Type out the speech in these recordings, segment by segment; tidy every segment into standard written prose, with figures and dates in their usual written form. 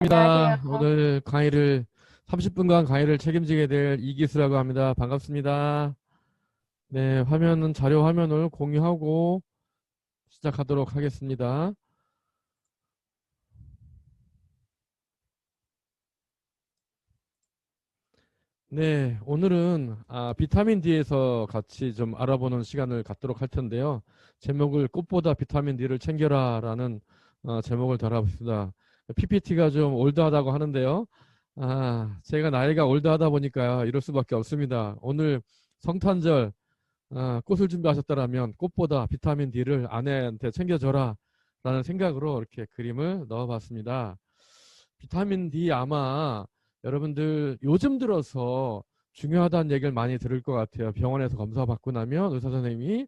안녕하세요. 입니다. 오늘 강의를 30분간 강의를 책임지게 될 이기수라고 합니다. 반갑습니다. 네, 화면은 자료 화면을 공유하고 시작하도록 하겠습니다. 네, 오늘은 비타민 D에서 같이 좀 알아보는 시간을 갖도록 할 텐데요. 제목을 꽃보다 비타민 D를 챙겨라라는 제목을 달아봤습니다. PPT가 좀 올드하다고 하는데요. 제가 나이가 올드하다 보니까 이럴 수밖에 없습니다. 오늘 성탄절 꽃을 준비하셨다라면 꽃보다 비타민 D를 아내한테 챙겨줘라 라는 생각으로 이렇게 그림을 넣어봤습니다. 비타민 D 아마 여러분들 요즘 들어서 중요하다는 얘기를 많이 들을 것 같아요. 병원에서 검사 받고 나면 의사 선생님이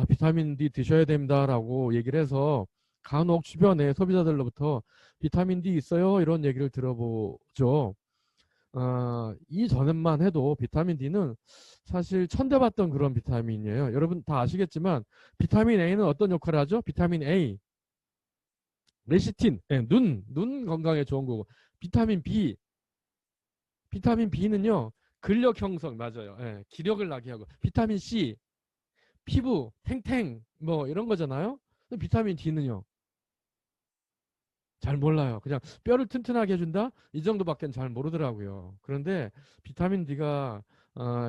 비타민 D 드셔야 됩니다라고 얘기를 해서 간혹 주변에 소비자들로부터 비타민 D 있어요? 이런 얘기를 들어보죠. 이전만 해도 비타민 D는 사실 천대받던 그런 비타민이에요. 여러분 다 아시겠지만 비타민 A는 어떤 역할을 하죠? 비타민 A, 레시틴, 눈 건강에 좋은 거고. 비타민 B, 비타민 B는요 근력 형성 맞아요. 기력을 나게 하고. 비타민 C, 피부 탱탱 뭐 이런 거잖아요. 비타민 D는요 잘 몰라요. 그냥 뼈를 튼튼하게 해준다? 이 정도밖에 잘 모르더라고요. 그런데 비타민 D가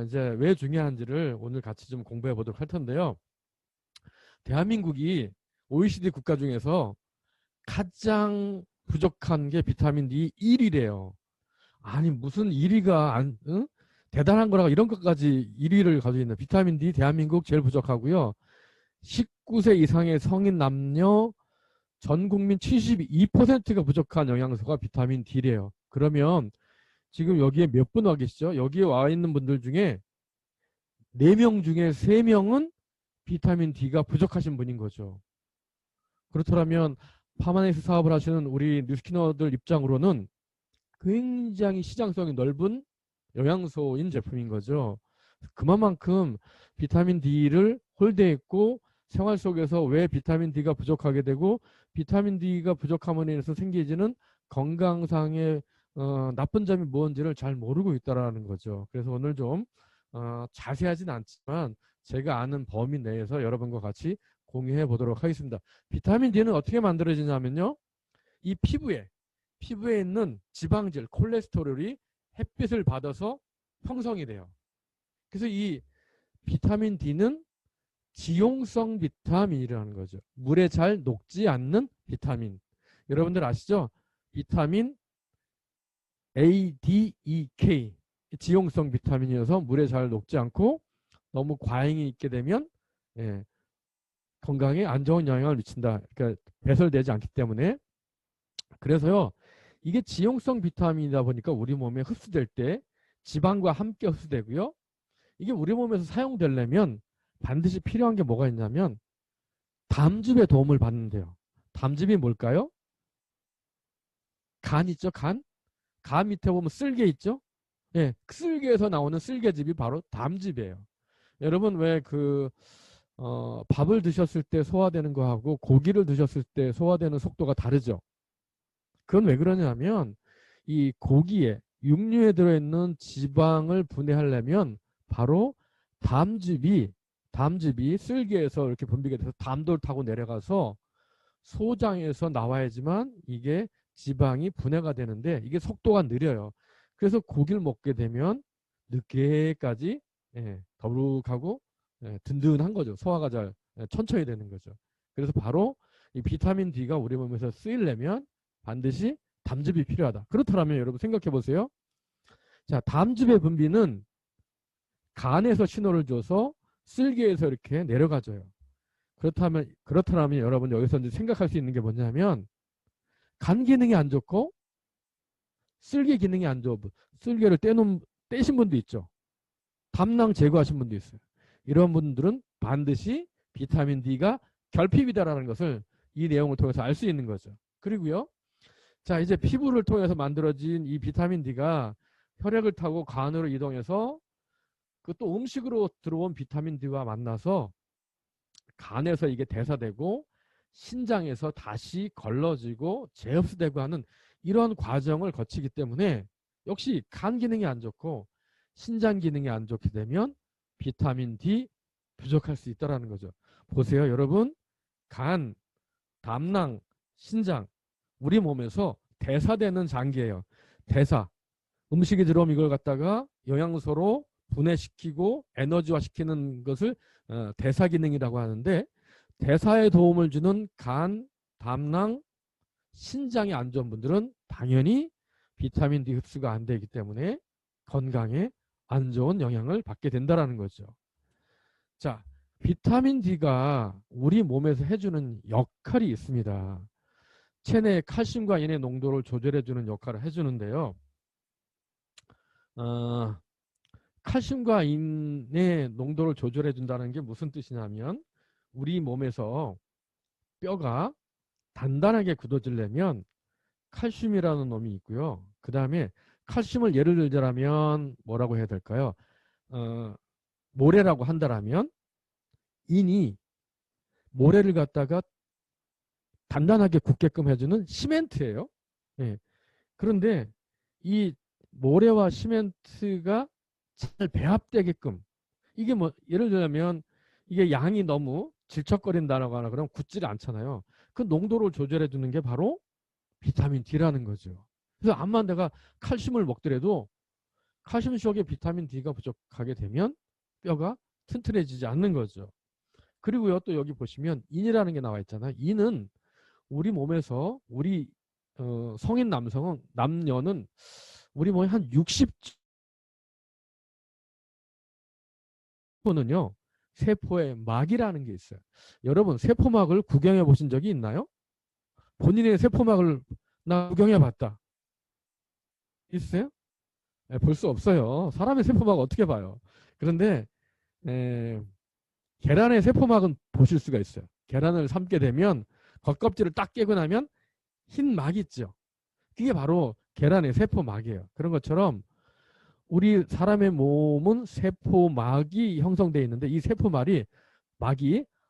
이제 왜 중요한지를 오늘 같이 좀 공부해 보도록 할 텐데요. 대한민국이 OECD 국가 중에서 가장 부족한 게 비타민 D 1위래요. 아니 무슨 1위가 응? 대단한 거라고 이런 것까지 1위를 가지고 있는 비타민 D 대한민국 제일 부족하고요. 19세 이상의 성인 남녀 전 국민 72%가 부족한 영양소가 비타민 D래요. 그러면 지금 여기에 몇 분 와 계시죠? 여기에 와 있는 분들 중에 4명 중에 3명은 비타민 D가 부족하신 분인 거죠. 그렇다면 파마네이스 사업을 하시는 우리 뉴스키너들 입장으로는 굉장히 시장성이 넓은 영양소인 제품인 거죠. 그만큼 비타민 D를 홀대했고 생활 속에서 왜 비타민 D가 부족하게 되고 비타민 D가 부족함으로 인해서 생기지는 건강상의 나쁜 점이 뭔지를 잘 모르고 있다라는 거죠. 그래서 오늘 좀 자세하진 않지만 제가 아는 범위 내에서 여러분과 같이 공유해 보도록 하겠습니다. 비타민 D는 어떻게 만들어지냐면요. 이 피부에 있는 지방질, 콜레스테롤이 햇빛을 받아서 형성이 돼요. 그래서 이 비타민 D는 지용성 비타민이라는 거죠. 물에 잘 녹지 않는 비타민. 여러분들 아시죠? 비타민 A, D, E, K. 지용성 비타민이어서 물에 잘 녹지 않고 너무 과잉이 있게 되면 예, 건강에 안 좋은 영향을 미친다. 그러니까 배설되지 않기 때문에. 그래서요. 이게 지용성 비타민이다 보니까 우리 몸에 흡수될 때 지방과 함께 흡수되고요. 이게 우리 몸에서 사용되려면 반드시 필요한 게 뭐가 있냐면 담즙의 도움을 받는데요. 담즙이 뭘까요? 간 있죠? 간? 간 밑에 보면 쓸개 있죠? 예, 그 쓸개에서 나오는 쓸개즙이 바로 담즙이에요. 여러분 왜 밥을 드셨을 때 소화되는 거하고 고기를 드셨을 때 소화되는 속도가 다르죠? 그건 왜 그러냐면 이 고기에 육류에 들어있는 지방을 분해하려면 바로 담즙이 쓸개에서 이렇게 분비가 돼서 담도를 타고 내려가서 소장에서 나와야지만 이게 지방이 분해가 되는데 이게 속도가 느려요. 그래서 고기를 먹게 되면 늦게까지 더부룩하고 든든한 거죠. 소화가 잘 천천히 되는 거죠. 그래서 바로 이 비타민 D가 우리 몸에서 쓰이려면 반드시 담즙이 필요하다. 그렇다면 여러분 생각해 보세요. 자, 담즙의 분비는 간에서 신호를 줘서 쓸개에서 이렇게 내려가줘요. 그렇다면 여러분 여기서 이제 생각할 수 있는 게 뭐냐면 간 기능이 안 좋고 쓸개 기능이 안 좋고 쓸개를 떼신 분도 있죠. 담낭 제거하신 분도 있어요. 이런 분들은 반드시 비타민 D가 결핍이다라는 것을 이 내용을 통해서 알 수 있는 거죠. 그리고요. 자, 이제 피부를 통해서 만들어진 이 비타민 D가 혈액을 타고 간으로 이동해서 그 또 음식으로 들어온 비타민 D와 만나서 간에서 이게 대사되고 신장에서 다시 걸러지고 재흡수되고 하는 이런 과정을 거치기 때문에 역시 간 기능이 안 좋고 신장 기능이 안 좋게 되면 비타민 D 부족할 수 있다는 거죠. 보세요, 여러분. 간, 담낭, 신장, 우리 몸에서 대사되는 장기예요. 대사. 음식이 들어오면 이걸 갖다가 영양소로 분해시키고 에너지화 시키는 것을 대사 기능이라고 하는데, 대사에 도움을 주는 간, 담낭, 신장이 안 좋은 분들은 당연히 비타민 D 흡수가 안 되기 때문에 건강에 안 좋은 영향을 받게 된다는 거죠. 자, 비타민 D가 우리 몸에서 해주는 역할이 있습니다. 체내 칼슘과 인의 농도를 조절해주는 역할을 해주는데요. 칼슘과 인의 농도를 조절해준다는 게 무슨 뜻이냐면, 우리 몸에서 뼈가 단단하게 굳어지려면 칼슘이라는 놈이 있고요. 그 다음에 칼슘을 예를 들자면 뭐라고 해야 될까요? 모래라고 한다라면 인이 모래를 갖다가 단단하게 굳게끔 해주는 시멘트예요. 예. 그런데 이 모래와 시멘트가 잘 배합되게끔, 이게 뭐 예를 들면 이게 양이 너무 질척거린다거나 그러면 굳지 않잖아요. 그 농도를 조절해 주는 게 바로 비타민 D라는 거죠. 그래서 암만 내가 칼슘을 먹더라도 칼슘 속에 비타민 D가 부족하게 되면 뼈가 튼튼해지지 않는 거죠. 그리고요, 또 여기 보시면 인이라는 게 나와 있잖아요. 인은 우리 몸에서 우리 성인 남녀는 우리 몸에 한 60%는요 세포의 막이라는 게 있어요. 여러분, 세포막을 구경해 보신 적이 있나요? 본인의 세포막을 나 구경해 봤다. 있어요? 네, 볼 수 없어요. 사람의 세포막을 어떻게 봐요? 그런데 계란의 세포막은 보실 수가 있어요. 계란을 삶게 되면 겉껍질을 딱 깨고 나면 흰 막이 있죠. 그게 바로 계란의 세포막이에요. 그런 것처럼 우리 사람의 몸은 세포막이 형성되어 있는데, 이 세포막이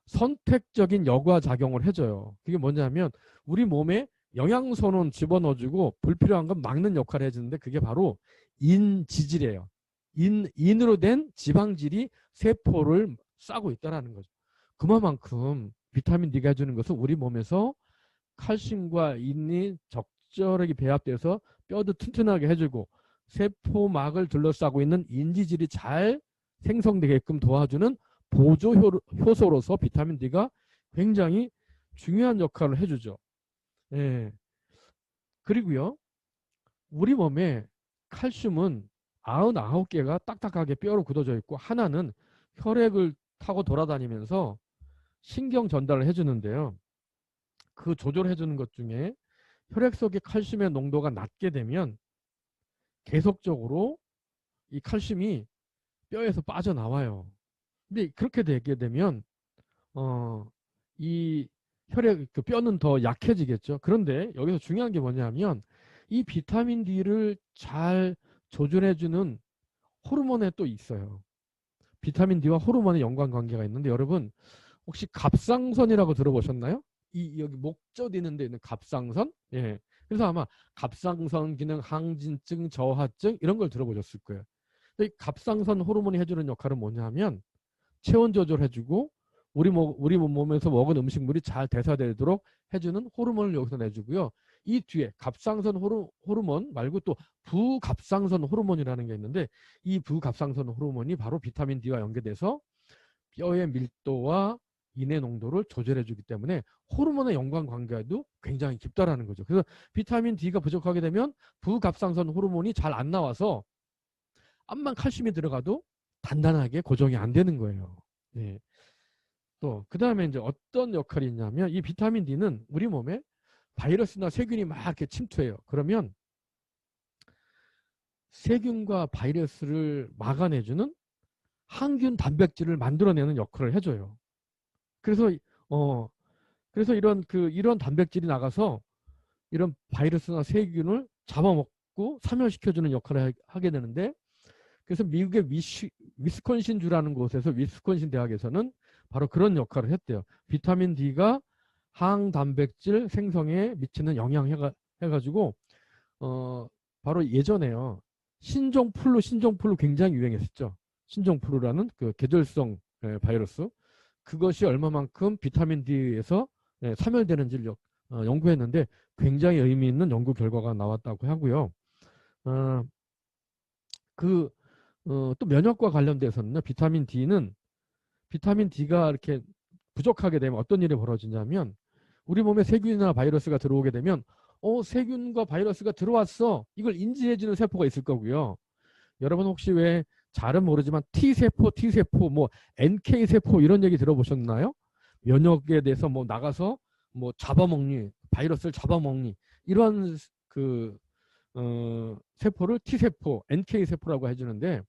선택적인 여과 작용을 해줘요. 그게 뭐냐면 우리 몸에 영양소는 집어넣어주고 불필요한 건 막는 역할을 해주는데, 그게 바로 인지질이에요. 인으로 된 지방질이 세포를 싸고 있다는 거죠. 그만큼 비타민 D가 해주는 것은 우리 몸에서 칼슘과 인이 적절하게 배합돼서 뼈도 튼튼하게 해주고 세포막을 둘러싸고 있는 인지질이 잘 생성되게끔 도와주는 보조 효소로서 비타민 D가 굉장히 중요한 역할을 해주죠. 예. 그리고요, 우리 몸에 칼슘은 99개가 딱딱하게 뼈로 굳어져 있고, 하나는 혈액을 타고 돌아다니면서 신경 전달을 해주는데요. 그 조절해주는 것 중에 혈액 속의 칼슘의 농도가 낮게 되면 계속적으로 이 칼슘이 뼈에서 빠져나와요. 근데 그렇게 되게 되면 이 혈액, 그 뼈는 더 약해지겠죠. 그런데 여기서 중요한 게 뭐냐면 이 비타민 D를 잘 조절해주는 호르몬에 또 있어요. 비타민 D와 호르몬의 연관관계가 있는데, 여러분 혹시 갑상선이라고 들어보셨나요? 이 여기 목젖 있는 데 있는 갑상선? 예. 그래서 아마 갑상선 기능 항진증, 저하증 이런 걸 들어보셨을 거예요. 이 갑상선 호르몬이 해주는 역할은 뭐냐면 체온 조절해주고 우리 몸에서 먹은 음식물이 잘 대사되도록 해주는 호르몬을 여기서 내주고요. 이 뒤에 갑상선 호르몬 말고 또 부갑상선 호르몬이라는 게 있는데, 이 부갑상선 호르몬이 바로 비타민 D와 연계돼서 뼈의 밀도와 인의 농도를 조절해주기 때문에 호르몬의 연관관계도 굉장히 깊다라는 거죠. 그래서 비타민 D가 부족하게 되면 부갑상선 호르몬이 잘 안 나와서 암만 칼슘이 들어가도 단단하게 고정이 안 되는 거예요. 네. 또 그 다음에 이제 어떤 역할이 있냐면, 이 비타민 D는 우리 몸에 바이러스나 세균이 막 이렇게 침투해요. 그러면 세균과 바이러스를 막아내주는 항균 단백질을 만들어내는 역할을 해줘요. 그래서 이런 단백질이 나가서 이런 바이러스나 세균을 잡아먹고 사멸시켜주는 역할을 하게 되는데, 그래서 미국의 위스콘신주라는 곳에서, 위스콘신 대학에서는 바로 그런 역할을 했대요. 비타민 D가 항단백질 생성에 미치는 영향 해가지고 바로 예전에요. 신종플루 굉장히 유행했었죠. 신종플루라는 그 계절성 바이러스. 그것이 얼마만큼 비타민 D에서 사멸되는지를 연구했는데 굉장히 의미 있는 연구 결과가 나왔다고 하고요. 어, 그, 또 면역과 관련돼서는요. 비타민 D가 이렇게 부족하게 되면 어떤 일이 벌어지냐면 우리 몸에 세균이나 바이러스가 들어오게 되면 세균과 바이러스가 들어왔어. 이걸 인지해주는 세포가 있을 거고요. 여러분 혹시 왜 잘은 모르지만 T세포, 뭐 NK세포 이런 얘기 들어보셨나요? 면역에 대해서 뭐 나가서 뭐 잡아먹니, 바이러스를 잡아먹니 이런 그 세포를 T세포, NK세포라고 해주는데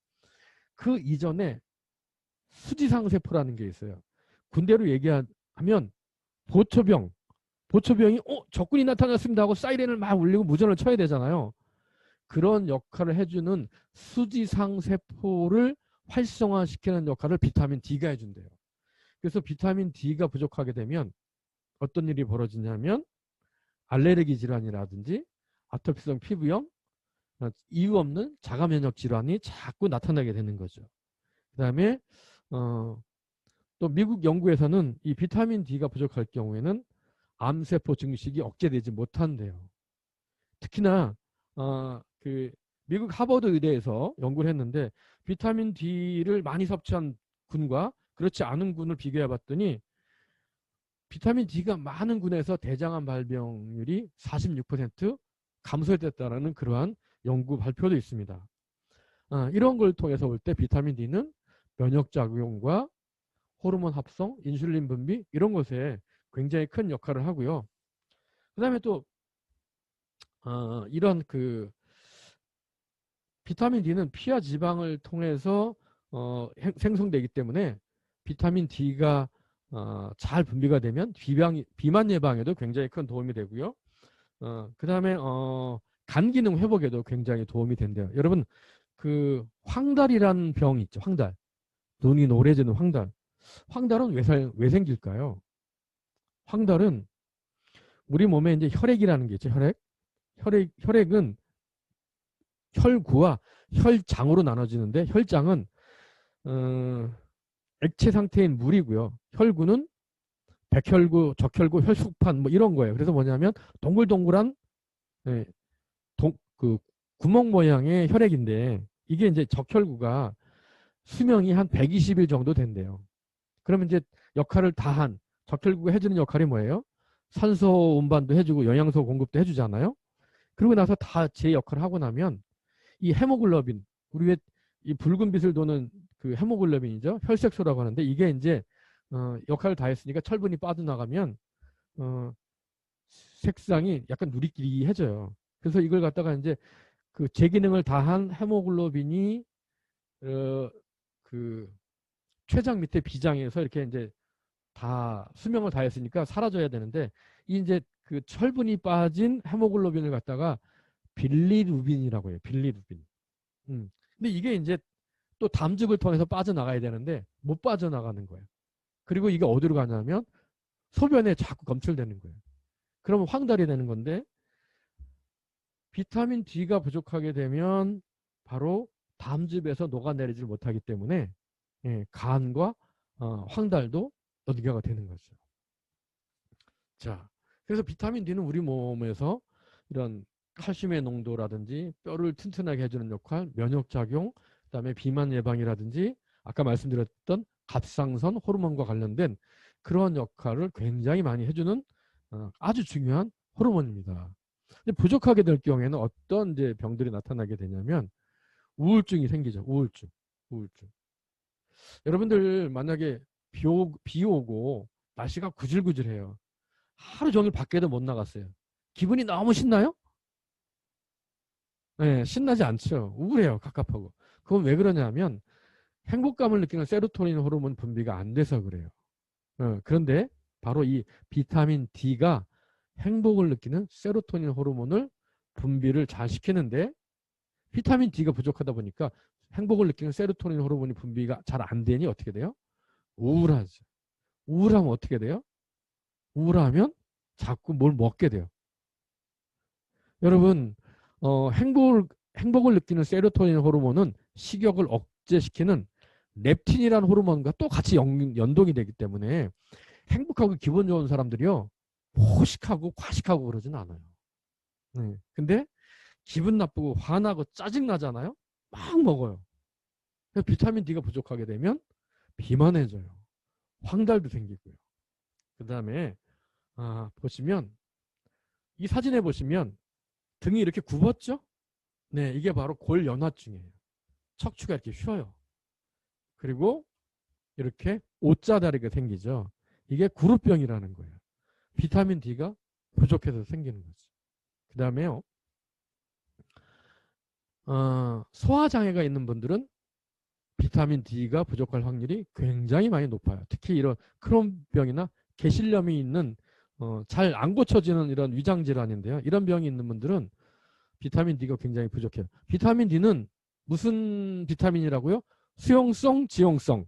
그 이전에 수지상세포라는 게 있어요. 군대로 얘기하면 보초병, 보초병이 적군이 나타났습니다 하고 사이렌을 막 울리고 무전을 쳐야 되잖아요. 그런 역할을 해주는 수지상 세포를 활성화시키는 역할을 비타민 D가 해준대요. 그래서 비타민 D가 부족하게 되면 어떤 일이 벌어지냐면 알레르기 질환이라든지 아토피성 피부염, 이유 없는 자가 면역 질환이 자꾸 나타나게 되는 거죠. 그다음에 또 미국 연구에서는 이 비타민 D가 부족할 경우에는 암세포 증식이 억제되지 못한대요. 특히나 그 미국 하버드 의대에서 연구를 했는데 비타민 D를 많이 섭취한 군과 그렇지 않은 군을 비교해 봤더니 비타민 D가 많은 군에서 대장암 발병률이 46% 감소됐다라는 그러한 연구 발표도 있습니다. 이런 걸 통해서 볼 때 비타민 D는 면역작용과 호르몬 합성, 인슐린 분비 이런 것에 굉장히 큰 역할을 하고요. 그 다음에 또 이런 그 비타민 D는 피와 지방을 통해서 생성되기 때문에 비타민 D가 잘 분비가 되면 비만 예방에도 굉장히 큰 도움이 되고요. 그 다음에 간 기능 회복에도 굉장히 도움이 된대요. 여러분 그 황달이라는 병이 있죠. 황달. 눈이 노래지는 황달. 황달은 왜 생길까요? 황달은 우리 몸에 이제 혈액이라는 게 있죠. 혈액은 혈구와 혈장으로 나눠지는데 혈장은 액체 상태인 물이고요. 혈구는 백혈구, 적혈구, 혈숙판 뭐 이런 거예요. 그래서 뭐냐면 동글동글한 예, 그 구멍 모양의 혈액인데 이게 이제 적혈구가 수명이 한 120일 정도 된대요. 그러면 이제 역할을 다한 적혈구가 해주는 역할이 뭐예요? 산소 운반도 해주고 영양소 공급도 해주잖아요. 그러고 나서 다 제 역할을 하고 나면 이 헤모글로빈, 우리 왜 이 붉은 빛을 도는 그 헤모글로빈이죠. 혈색소라고 하는데 이게 이제 역할을 다 했으니까 철분이 빠져나가면 어, 색상이 약간 누리끼리해져요. 그래서 이걸 갖다가 이제 그 제 기능을 다한 헤모글로빈이 그 췌장 밑에 비장에서 이렇게 이제 다 수명을 다했으니까 사라져야 되는데 이 이제 그 철분이 빠진 헤모글로빈을 갖다가 빌리루빈이라고 해요. 빌리루빈. 근데 이게 이제 또 담즙을 통해서 빠져나가야 되는데 못 빠져나가는 거예요. 그리고 이게 어디로 가냐면 소변에 자꾸 검출되는 거예요. 그러면 황달이 되는 건데 비타민 D가 부족하게 되면 바로 담즙에서 녹아내리질 못하기 때문에 간과 황달도 연계가 되는 거죠. 자, 그래서 비타민 D는 우리 몸에서 이런 칼슘의 농도라든지 뼈를 튼튼하게 해주는 역할, 면역작용, 그다음에 비만 예방이라든지 아까 말씀드렸던 갑상선 호르몬과 관련된 그런 역할을 굉장히 많이 해주는 아주 중요한 호르몬입니다. 근데 부족하게 될 경우에는 어떤 이제 병들이 나타나게 되냐면 우울증이 생기죠. 우울증. 여러분들 만약에 비 오고 날씨가 구질구질해요. 하루 종일 밖에도 못 나갔어요. 기분이 너무 신나요? 네, 신나지 않죠. 우울해요. 갑갑하고. 그건 왜 그러냐면 행복감을 느끼는 세로토닌 호르몬 분비가 안 돼서 그래요. 그런데 바로 이 비타민 D가 행복을 느끼는 세로토닌 호르몬을 분비를 잘 시키는데 비타민 D가 부족하다 보니까 행복을 느끼는 세로토닌 호르몬이 분비가 잘 안 되니 어떻게 돼요? 우울하죠. 우울하면 어떻게 돼요? 우울하면 자꾸 뭘 먹게 돼요. 여러분 행복을 느끼는 세로토닌 호르몬은 식욕을 억제시키는 렙틴이라는 호르몬과 또 같이 연동이 되기 때문에 행복하고 기분 좋은 사람들이요 포식하고 과식하고 그러진 않아요. 네. 근데 기분 나쁘고 화나고 짜증 나잖아요. 막 먹어요. 그래서 비타민 D가 부족하게 되면 비만해져요. 황달도 생기고요. 그 다음에 보시면 이 사진에 보시면 등이 이렇게 굽었죠? 네, 이게 바로 골연화증이에요. 척추가 이렇게 휘어요. 그리고 이렇게 O자다리가 생기죠. 이게 구루병이라는 거예요. 비타민 D가 부족해서 생기는 거죠. 그 다음에요. 소화장애가 있는 분들은 비타민 D가 부족할 확률이 굉장히 많이 높아요. 특히 이런 크론병이나 개실염이 있는 잘 안 고쳐지는 이런 위장 질환인데요. 이런 병이 있는 분들은 비타민 D가 굉장히 부족해요. 비타민 D는 무슨 비타민이라고요? 수용성, 지용성.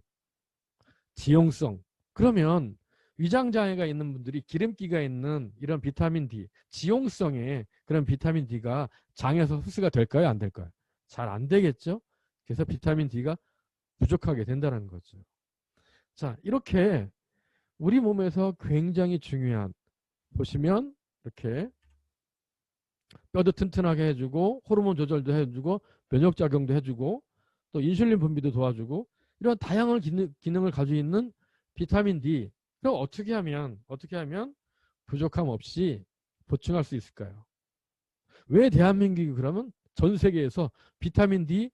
지용성. 그러면 위장 장애가 있는 분들이 기름기가 있는 이런 비타민 D, 지용성의 그런 비타민 D가 장에서 흡수가 될까요? 안 될까요? 잘 안 되겠죠? 그래서 비타민 D가 부족하게 된다는 거죠. 자, 이렇게 우리 몸에서 굉장히 중요한 보시면 이렇게 뼈도 튼튼하게 해주고 호르몬 조절도 해주고 면역작용도 해주고 또 인슐린 분비도 도와주고 이런 다양한 기능을 가지고 있는 비타민 D. 그럼 어떻게 하면 부족함 없이 보충할 수 있을까요? 왜 대한민국이 그러면 전 세계에서 비타민 D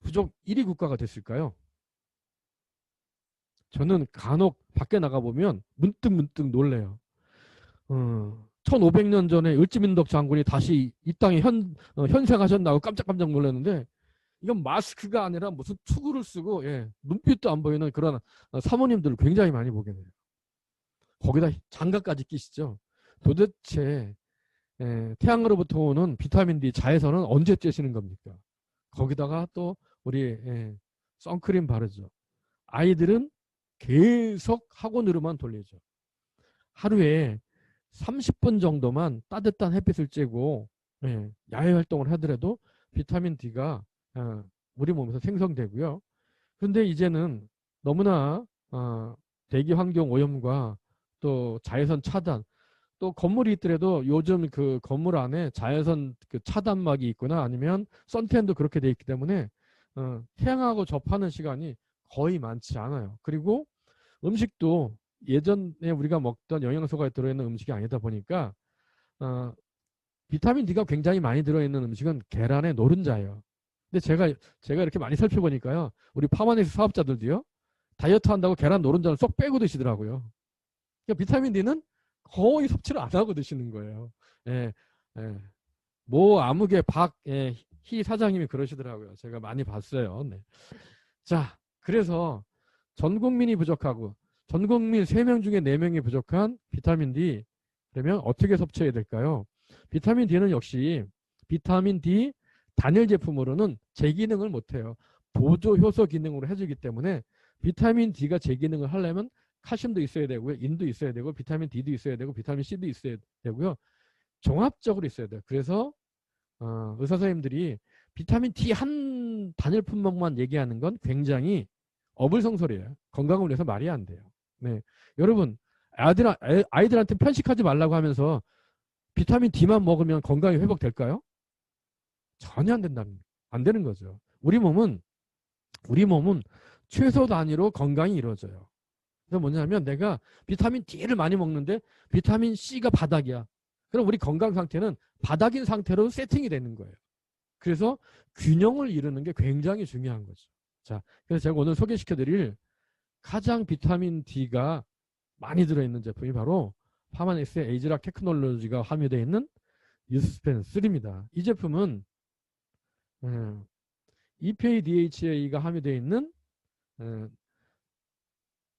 부족 1위 국가가 됐을까요? 저는 간혹 밖에 나가보면 문득 놀래요. 1500년 전에 을지민덕 장군이 다시 이 땅에 현생하셨나고 깜짝깜짝 놀랐는데 이건 마스크가 아니라 무슨 투구를 쓰고 눈빛도 안 보이는 그런 사모님들을 굉장히 많이 보게 돼요. 거기다 장갑까지 끼시죠. 도대체 태양으로부터 오는 비타민 D 자외선은 언제 쬐시는 겁니까? 거기다가 또 우리 선크림 바르죠. 아이들은 계속 학원으로만 돌리죠. 하루에 30분 정도만 따뜻한 햇빛을 쬐고 야외 활동을 하더라도 비타민 D가 우리 몸에서 생성되고요. 그런데 이제는 너무나 대기 환경 오염과 또 자외선 차단 또 건물이 있더라도 요즘 그 건물 안에 자외선 그 차단막이 있거나 아니면 선탠도 그렇게 돼 있기 때문에 태양하고 접하는 시간이 거의 많지 않아요. 그리고 음식도 예전에 우리가 먹던 영양소가 들어있는 음식이 아니다 보니까 비타민 D가 굉장히 많이 들어있는 음식은 계란의 노른자예요. 근데 제가 이렇게 많이 살펴보니까요. 우리 파마니스 사업자들도요. 다이어트 한다고 계란 노른자를 쏙 빼고 드시더라고요. 그러니까 비타민 D는 거의 섭취를 안 하고 드시는 거예요. 예, 예. 뭐 아무개 희 사장님이 그러시더라고요. 제가 많이 봤어요. 네. 자, 그래서 전 국민이 부족하고 전 국민 3명 중에 4명이 부족한 비타민 D 그러면 어떻게 섭취해야 될까요? 비타민 D는 역시 비타민 D 단일 제품으로는 제 기능을 못해요. 보조 효소 기능으로 해주기 때문에 비타민 D가 제 기능을 하려면 칼슘도 있어야 되고요. 인도 있어야 되고 비타민 D도 있어야 되고 비타민 C도 있어야 되고요. 종합적으로 있어야 돼요. 그래서 의사 선생님들이 비타민 D 한 단일 품목만 얘기하는 건 굉장히 어불성설이에요. 건강을 위해서 말이 안 돼요. 네, 여러분 아이들한테 편식하지 말라고 하면서 비타민 D만 먹으면 건강이 회복될까요? 전혀 안 되는 거죠. 우리 몸은 최소 단위로 건강이 이루어져요. 그래서 뭐냐면 내가 비타민 D를 많이 먹는데 비타민 C가 바닥이야. 그럼 우리 건강 상태는 바닥인 상태로 세팅이 되는 거예요. 그래서 균형을 이루는 게 굉장히 중요한 거죠. 자, 그래서 제가 오늘 소개시켜드릴 가장 비타민 D가 많이 들어있는 제품이 바로 파마넥스의 에이즈락 테크놀로지가 함유되어 있는 유스펜 3입니다. 이 제품은 EPA DHA가 함유되어 있는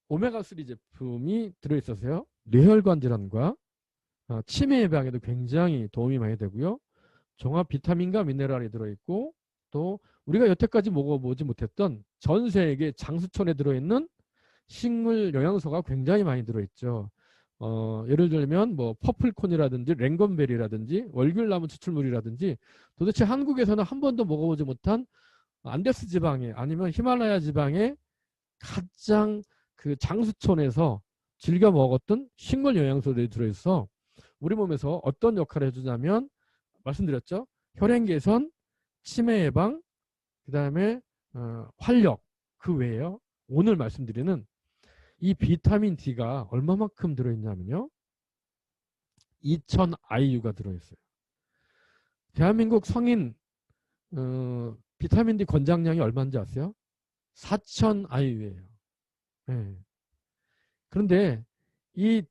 오메가3 제품이 들어있어서요. 뇌혈관 질환과 치매 예방에도 굉장히 도움이 많이 되고요. 종합 비타민과 미네랄이 들어있고 또 우리가 여태까지 먹어보지 못했던 전 세계 장수천에 들어있는 식물 영양소가 굉장히 많이 들어있죠. 예를 들면 뭐 퍼플콘이라든지 랭건베리라든지 월귤나무 추출물이라든지 도대체 한국에서는 한 번도 먹어보지 못한 안데스 지방에 아니면 히말라야 지방에 가장 그 장수촌에서 즐겨 먹었던 식물 영양소들이 들어있어 우리 몸에서 어떤 역할을 해주냐면 말씀드렸죠. 혈행 개선, 치매 예방, 그 다음에 활력 그 외에요. 오늘 말씀드리는 이 비타민 D가 얼마만큼 들어있냐면요. 2000 IU가 들어있어요. 대한민국 성인 비타민 D 권장량이 얼마인지 아세요? 4000 IU예요. 네. 그런데 이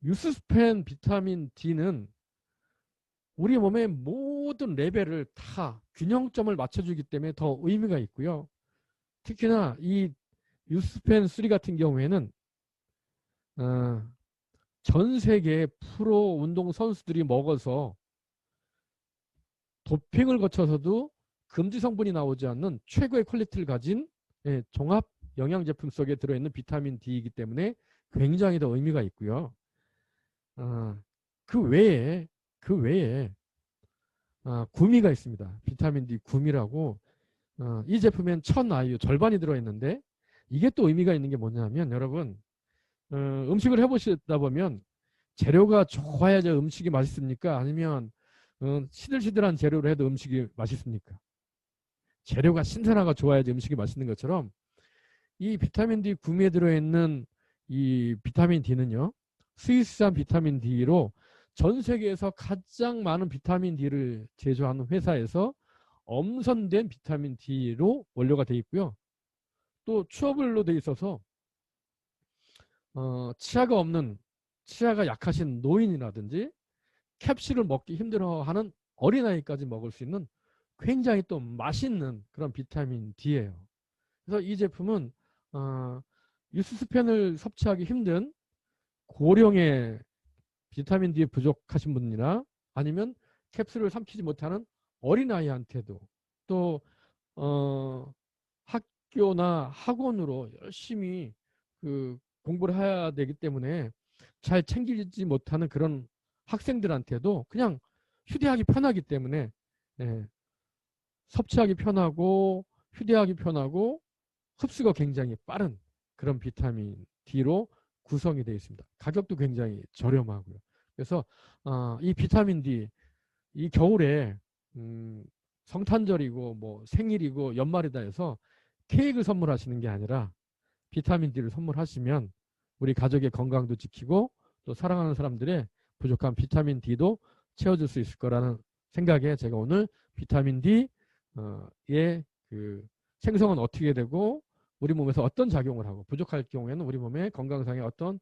유스스펜 비타민 D는 우리 몸의 모든 레벨을 다 균형점을 맞춰주기 때문에 더 의미가 있고요. 특히나 이 유스펜 3 같은 경우에는 전 세계 프로 운동 선수들이 먹어서 도핑을 거쳐서도 금지 성분이 나오지 않는 최고의 퀄리티를 가진 종합 영양 제품 속에 들어있는 비타민 D이기 때문에 굉장히 더 의미가 있고요. 그 외에 구미가 있습니다. 비타민 D 구미라고 이 제품엔 1000 IU 절반이 들어있는데 이게 또 의미가 있는 게 뭐냐면 여러분 음식을 해보시다 보면 재료가 좋아야지 음식이 맛있습니까? 아니면 시들시들한 재료로 해도 음식이 맛있습니까? 재료가 신선하고 좋아야지 음식이 맛있는 것처럼 이 비타민 D 구미에 들어있는 이 비타민 D는요. 스위스산 비타민 D로 전 세계에서 가장 많은 비타민 D를 제조하는 회사에서 엄선된 비타민 D로 원료가 되어 있고요. 또 추어블로 되어 있어서 치아가 약하신 노인이라든지 캡슐을 먹기 힘들어하는 어린아이까지 먹을 수 있는 굉장히 또 맛있는 그런 비타민 D예요. 그래서 이 제품은 유스스펜을 섭취하기 힘든 고령의 비타민 D 부족하신 분이나 아니면 캡슐을 삼키지 못하는 어린아이한테도 또 학교나 학원으로 열심히 그 공부를 해야 되기 때문에 잘 챙기지 못하는 그런 학생들한테도 그냥 휴대하기 편하기 때문에 섭취하기 편하고 휴대하기 편하고 흡수가 굉장히 빠른 그런 비타민 D로 구성이 되어 있습니다. 가격도 굉장히 저렴하고요. 그래서 이 비타민 D 이 겨울에 성탄절이고 뭐 생일이고 연말이다 해서 케이크를 선물하시는 게 아니라 비타민 D를 선물하시면 우리 가족의 건강도 지키고 또 사랑하는 사람들의 부족한 비타민 D도 채워줄 수 있을 거라는 생각에 제가 오늘 비타민 D의 그 생성은 어떻게 되고 우리 몸에서 어떤 작용을 하고 부족할 경우에는 우리 몸의 건강상에 어떤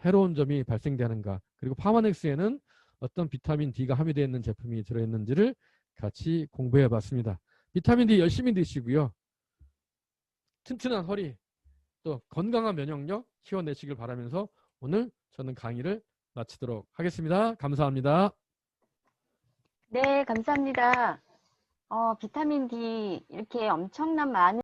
해로운 점이 발생되는가 그리고 파마넥스에는 어떤 비타민 D가 함유되어 있는 제품이 들어있는지를 같이 공부해 봤습니다. 비타민 D 열심히 드시고요. 튼튼한 허리 또 건강한 면역력 키워내시길 바라면서 오늘 저는 강의를 마치도록 하겠습니다. 감사합니다. 네, 감사합니다. 비타민 D 이렇게 엄청난 많은